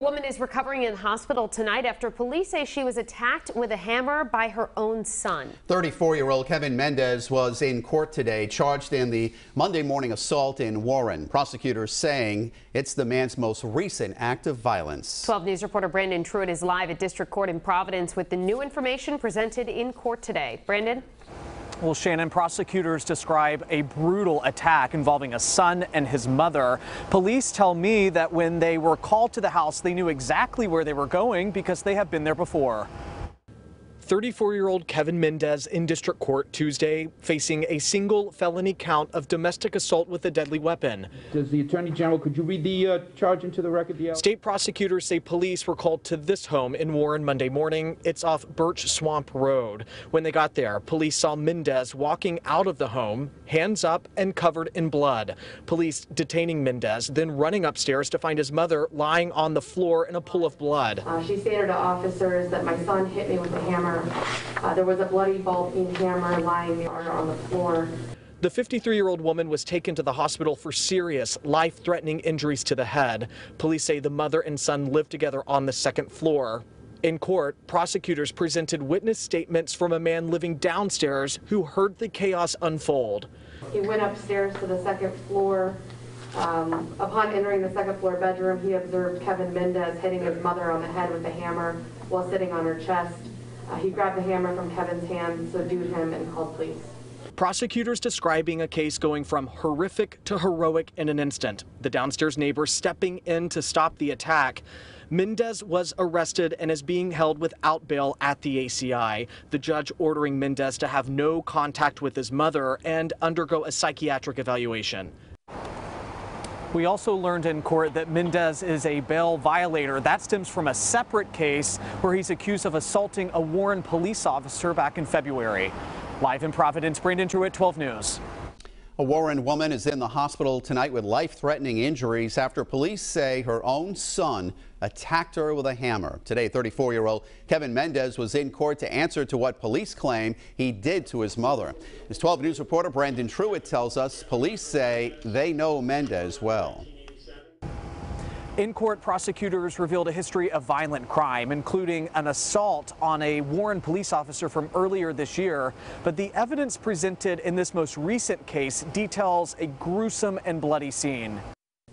Woman is recovering in the hospital tonight after police say she was attacked with a hammer by her own son. 34-year-old Kevin Mendez was in court today, charged in the Monday morning assault in Warren. Prosecutors saying it's the man's most recent act of violence. 12 News reporter Brandon Truitt is live at District Court in Providence with the new information presented in court today. Brandon? Well, Shannon, prosecutors describe a brutal attack involving a son and his mother. Police tell me that when they were called to the house, they knew exactly where they were going because they have been there before. 34-year-old Kevin Mendez in district court Tuesday, facing a single felony count of domestic assault with a deadly weapon. Does the Attorney General, could you read the charge into the record? State prosecutors say police were called to this home in Warren Monday morning. It's off Birch Swamp Road. When they got there, police saw Mendez walking out of the home, hands up and covered in blood. Police detaining Mendez, then running upstairs to find his mother lying on the floor in a pool of blood. She stated to officers that my son hit me with a hammer. There was a bloody ball-peen hammer lying on the floor. The 53-year-old woman was taken to the hospital for serious, life-threatening injuries to the head. Police say the mother and son lived together on the second floor. In court, prosecutors presented witness statements from a man living downstairs who heard the chaos unfold. He went upstairs to the second floor. Upon entering the second floor bedroom, he observed Kevin Mendez hitting his mother on the head with a hammer while sitting on her chest. He grabbed the hammer from Kevin's hand, subdued him, and called police. Prosecutors describing a case going from horrific to heroic in an instant. The downstairs neighbor stepping in to stop the attack. Mendez was arrested and is being held without bail at the ACI. The judge ordering Mendez to have no contact with his mother and undergo a psychiatric evaluation. We also learned in court that Mendez is a bail violator. That stems from a separate case where he's accused of assaulting a Warren police officer back in February. Live in Providence, Brandon Truitt, 12 News. A Warren woman is in the hospital tonight with life-threatening injuries after police say her own son attacked her with a hammer. Today, 34-year-old Kevin Mendez was in court to answer to what police claim he did to his mother. As 12 News reporter Brandon Truitt tells us, police say they know Mendez well. In court, prosecutors revealed a history of violent crime, including an assault on a Warren police officer from earlier this year. But the evidence presented in this most recent case details a gruesome and bloody scene.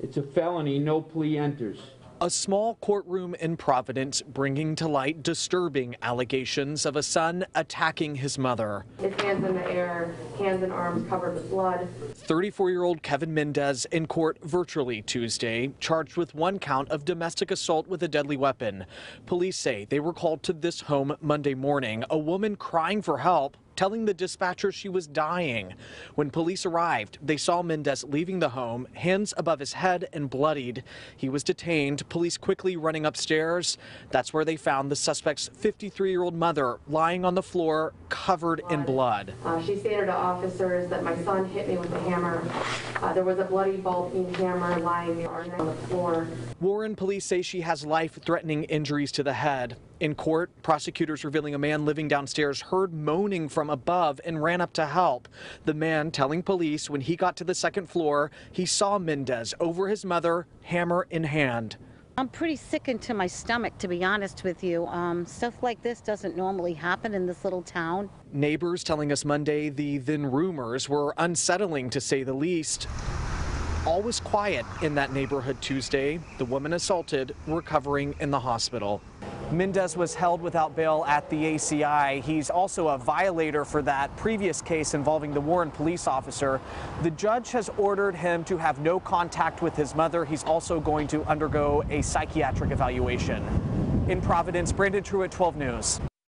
It's a felony, no plea enters. A small courtroom in Providence bringing to light disturbing allegations of a son attacking his mother. His hands in the air, hands and arms covered with blood. 34-year-old Kevin Mendez in court virtually Tuesday, charged with one count of domestic assault with a deadly weapon. Police say they were called to this home Monday morning, a woman crying for help, telling the dispatcher she was dying. When police arrived, they saw Mendez leaving the home, hands above his head and bloodied. He was detained, police quickly running upstairs. That's where they found the suspect's 53-year-old mother lying on the floor, covered in blood. She stated to officers that my son hit me with a hammer. There was a bloody ball-peen hammer lying on the floor. Warren police say she has life-threatening injuries to the head. In court, prosecutors revealing a man living downstairs heard moaning from above and ran up to help. The man telling police when he got to the second floor, he saw Mendez over his mother, hammer in hand. I'm pretty sickened to my stomach, to be honest with you. Stuff like this doesn't normally happen in this little town. Neighbors telling us Monday the then rumors were unsettling, to say the least. All was quiet in that neighborhood Tuesday. The woman assaulted recovering in the hospital. Mendez was held without bail at the ACI. He's also a violator for that previous case involving the Warren police officer. The judge has ordered him to have no contact with his mother. He's also going to undergo a psychiatric evaluation. In Providence, Brandon Truitt, 12 News.